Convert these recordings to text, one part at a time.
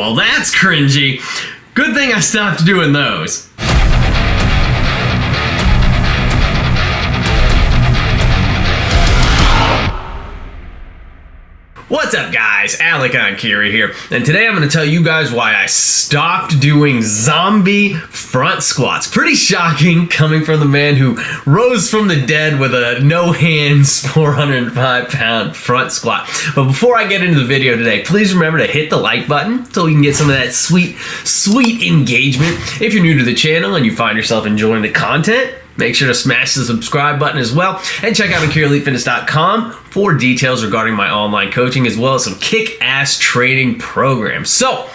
well, that's cringy. Good thing I stopped doing those. What's up, guys? Enkiri here, and today I'm going to tell you guys why I stopped doing zombie front squats. Pretty shocking coming from the man who rose from the dead with a no hands 405-pound front squat. But before I get into the video today, please remember to hit the like button so we can get some of that sweet engagement. If you're new to the channel and you find yourself enjoying the content, make sure to smash the subscribe button as well, and check out EnkiriEliteFitness.com for details regarding my online coaching as well as some kick-ass training programs. So,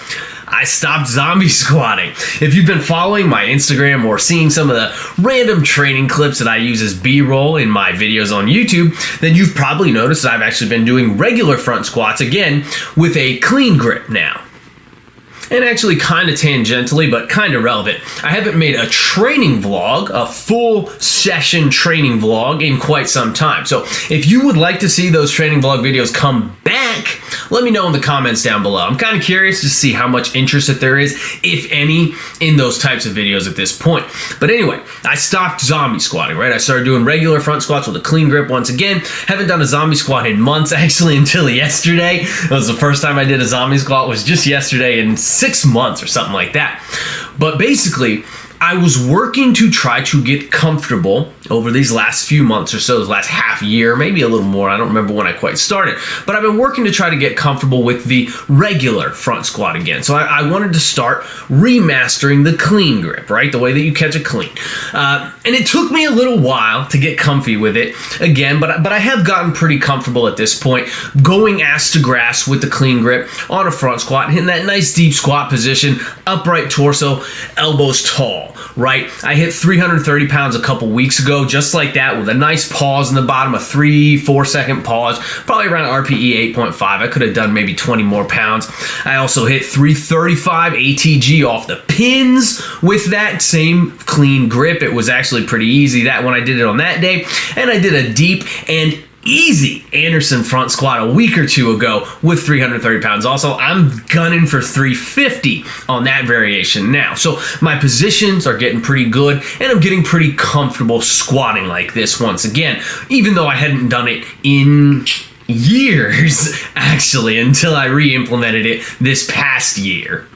I stopped zombie squatting. If you've been following my Instagram or seeing some of the random training clips that I use as B-roll in my videos on YouTube, then you've probably noticed that I've actually been doing regular front squats again with a clean grip now. And actually kind of tangentially, but kind of relevant, I haven't made a training vlog, a full session training vlog in quite some time. So if you would like to see those training vlog videos come back, let me know in the comments down below. I'm kind of curious to see how much interest that there is, if any, in those types of videos at this point. But anyway, I stopped zombie squatting, right? I started doing regular front squats with a clean grip once again. Haven't done a zombie squat in months, actually, until yesterday. That was the first time I did a zombie squat, was just yesterday in 6 months or something like that. But basically, I was working to try to get comfortable over these last few months or so, this last half year, maybe a little more. I don't remember when I quite started, but I've been working to try to get comfortable with the regular front squat again. So I wanted to start remastering the clean grip, right? The way that you catch a clean. And it took me a little while to get comfy with it again, but I have gotten pretty comfortable at this point, going ass to grass with the clean grip on a front squat, hitting that nice deep squat position, upright torso, elbows tall, right? I hit 330 pounds a couple weeks ago, just like that, with a nice pause in the bottom, a 3-4 second pause, probably around RPE 8.5. I could have done maybe 20 more pounds. I also hit 335 ATG off the pins with that same clean grip. It was actually pretty easy that when I did it on that day, and I did a deep and easy Anderson front squat a week or two ago with 330 pounds. Also, I'm gunning for 350 on that variation now. So my positions are getting pretty good, and I'm getting pretty comfortable squatting like this once again, even though I hadn't done it in years, actually, until I re-implemented it this past year.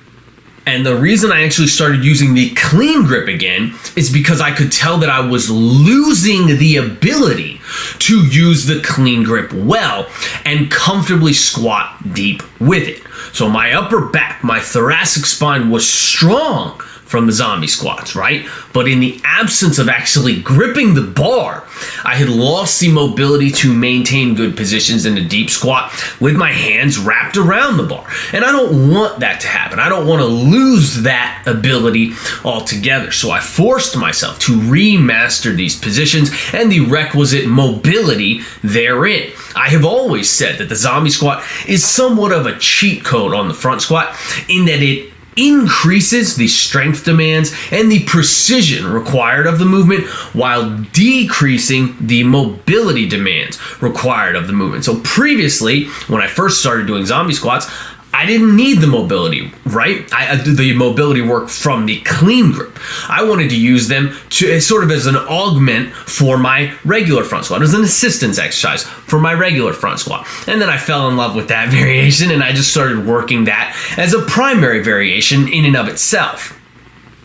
And the reason I actually started using the clean grip again is because I could tell that I was losing the ability to use the clean grip well and comfortably squat deep with it. So my upper back, my thoracic spine was strong from the zombie squats, right? But in the absence of actually gripping the bar, I had lost the mobility to maintain good positions in a deep squat with my hands wrapped around the bar. And I don't want that to happen. I don't want to lose that ability altogether. So I forced myself to remaster these positions and the requisite mobility therein. I have always said that the zombie squat is somewhat of a cheat code on the front squat in that it increases the strength demands and the precision required of the movement while decreasing the mobility demands required of the movement. So previously, when I first started doing zombie squats, I didn't need the mobility, right? The mobility work from the clean grip. I wanted to use them to sort of as an augment for my regular front squat, as an assistance exercise for my regular front squat. And then I fell in love with that variation, and I just started working that as a primary variation in and of itself.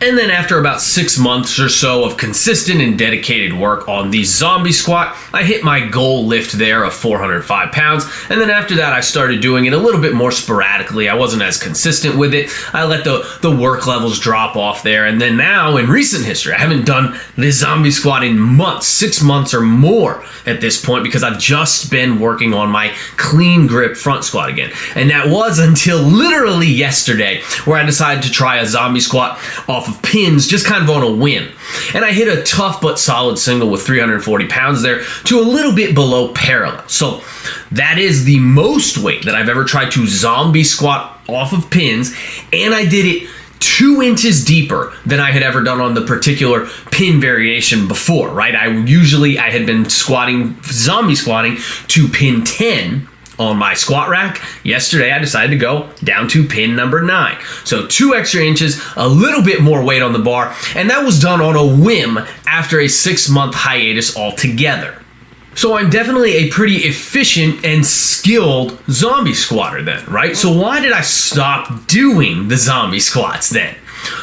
And then after about 6 months or so of consistent and dedicated work on the zombie squat, I hit my goal lift there of 405 pounds. And then after that, I started doing it a little bit more sporadically. I wasn't as consistent with it. I let the work levels drop off there. And then now in recent history, I haven't done this zombie squat in months, 6 months or more at this point, because I've just been working on my clean grip front squat again. And that was until literally yesterday, where I decided to try a zombie squat off of pins, just kind of on a whim. And I hit a tough but solid single with 340 pounds there to a little bit below parallel. So that is the most weight that I've ever tried to zombie squat off of pins, and I did it 2 inches deeper than I had ever done on the particular pin variation before, right? I had been zombie squatting to pin 10 On my squat rack, yesterday I decided to go down to pin number 9. So 2 extra inches, a little bit more weight on the bar, and that was done on a whim after a 6-month hiatus altogether. So I'm definitely a pretty efficient and skilled zombie squatter then, right? So why did I stop doing the zombie squats then?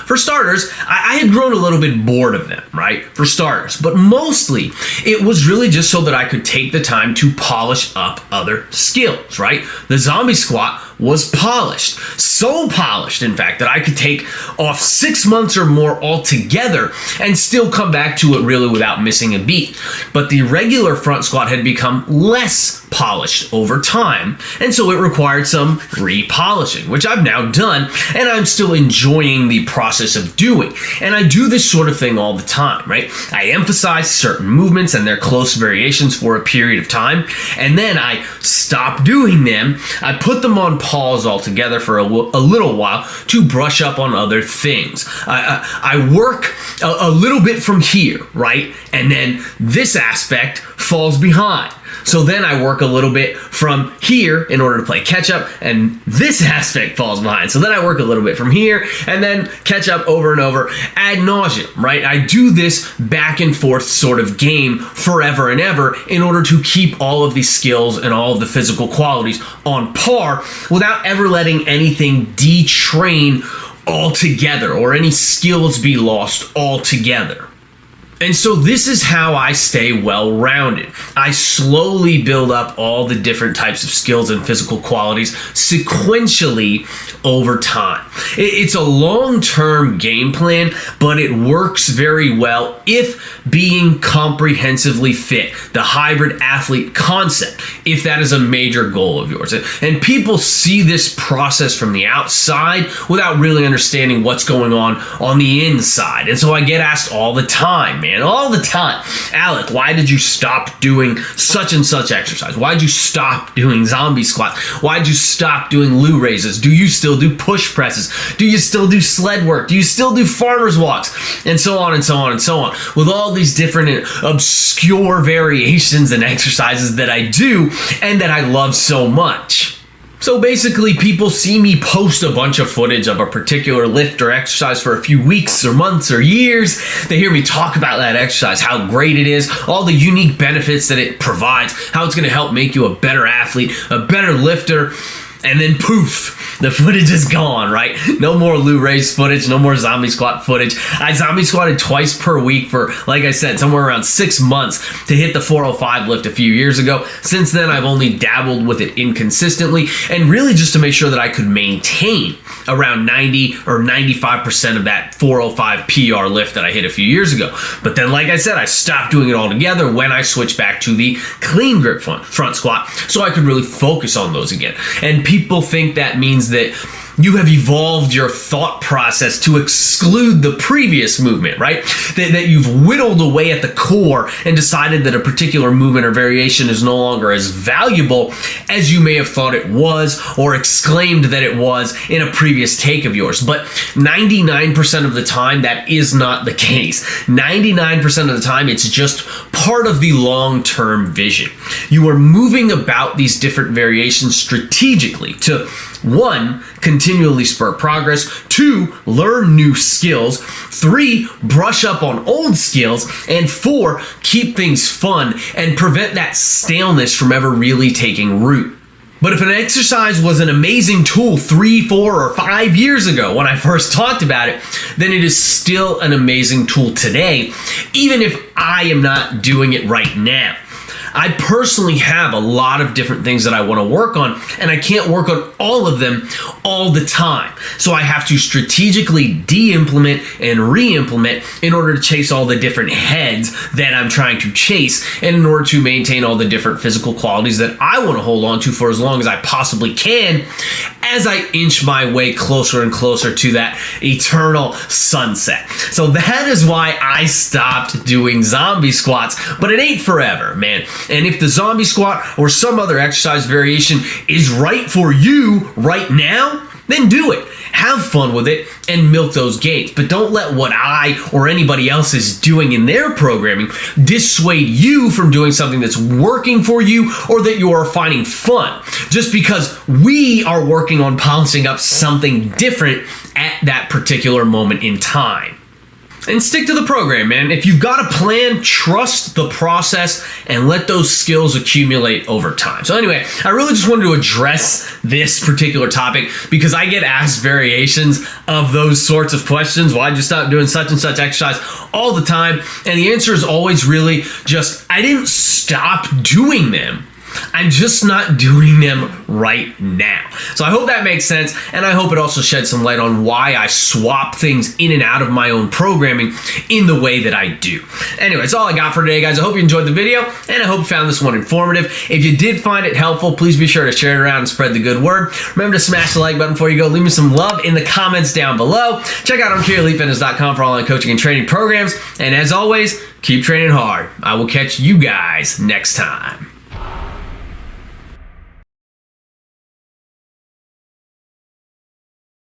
For starters, I had grown a little bit bored of them, right? For starters. But mostly, it was really just so that I could take the time to polish up other skills, right? The zombie squat was polished. So polished, in fact, that I could take off 6 months or more altogether and still come back to it really without missing a beat. But the regular front squat had become less polished over time, and so it required some repolishing, which I've now done, and I'm still enjoying the process of doing. And I do this sort of thing all the time, right? I emphasize certain movements and their close variations for a period of time, and then I stop doing them. I put them on pause altogether for a little while to brush up on other things. I work a little bit from here, right? And then this aspect falls behind. So then I work a little bit from here in order to play catch up, and this aspect falls behind. So then I work a little bit from here and then catch up over and over ad nauseum, right? I do this back and forth sort of game forever and ever in order to keep all of these skills and all of the physical qualities on par without ever letting anything detrain altogether or any skills be lost altogether. And so this is how I stay well-rounded. I slowly build up all the different types of skills and physical qualities sequentially over time. It's a long-term game plan, but it works very well if being comprehensively fit, the hybrid athlete concept, if that is a major goal of yours. And people see this process from the outside without really understanding what's going on the inside. And so I get asked all the time, man, all the time, Alec, why did you stop doing such and such exercise? Why did you stop doing zombie squats? Why did you stop doing loo raises? Do you still do push presses? Do you still do sled work? Do you still do farmer's walks? And so on and so on and so on. With all these different and obscure variations and exercises that I do and that I love so much. So basically, people see me post a bunch of footage of a particular lift or exercise for a few weeks or months or years. They hear me talk about that exercise, how great it is, all the unique benefits that it provides, how it's going to help make you a better athlete, a better lifter, and then poof, the footage is gone, right? No more loo raise footage, no more zombie squat footage. I zombie squatted twice per week for, like I said, somewhere around 6 months to hit the 405 lift a few years ago. Since then, I've only dabbled with it inconsistently and really just to make sure that I could maintain around 90 or 95% of that 405 PR lift that I hit a few years ago. But then, like I said, I stopped doing it altogether when I switched back to the clean grip front squat so I could really focus on those again. And people think that means that you have evolved your thought process to exclude the previous movement, right? That you've whittled away at the core and decided that a particular movement or variation is no longer as valuable as you may have thought it was or exclaimed that it was in a previous take of yours. But 99% of the time, that is not the case. 99% of the time, it's just part of the long-term vision. You are moving about these different variations strategically to 1, continually spur progress, 2, learn new skills, 3, brush up on old skills, and 4, keep things fun and prevent that staleness from ever really taking root. But if an exercise was an amazing tool 3, 4, or 5 years ago when I first talked about it, then it is still an amazing tool today, even if I am not doing it right now. I personally have a lot of different things that I want to work on, and I can't work on all of them all the time. So I have to strategically de-implement and re-implement in order to chase all the different heads that I'm trying to chase, and in order to maintain all the different physical qualities that I want to hold on to for as long as I possibly can as I inch my way closer and closer to that eternal sunset. So that is why I stopped doing zombie squats, but it ain't forever, man. And if the zombie squat or some other exercise variation is right for you right now, then do it. Have fun with it and milk those gains. But don't let what I or anybody else is doing in their programming dissuade you from doing something that's working for you or that you are finding fun. Just because we are working on polishing up something different at that particular moment in time. And stick to the program, man. If you've got a plan, trust the process and let those skills accumulate over time. So anyway, I really just wanted to address this particular topic because I get asked variations of those sorts of questions. Why'd you stop doing such and such exercise all the time? And the answer is always really just, I didn't stop doing them. I'm just not doing them right now. So I hope that makes sense, and I hope it also sheds some light on why I swap things in and out of my own programming in the way that I do. Anyway, that's all I got for today, guys. I hope you enjoyed the video, and I hope you found this one informative. If you did find it helpful, please be sure to share it around and spread the good word. Remember to smash the like button before you go. Leave me some love in the comments down below. Check out EnkiriEliteFitness.com for online coaching and training programs. And as always, keep training hard. I will catch you guys next time.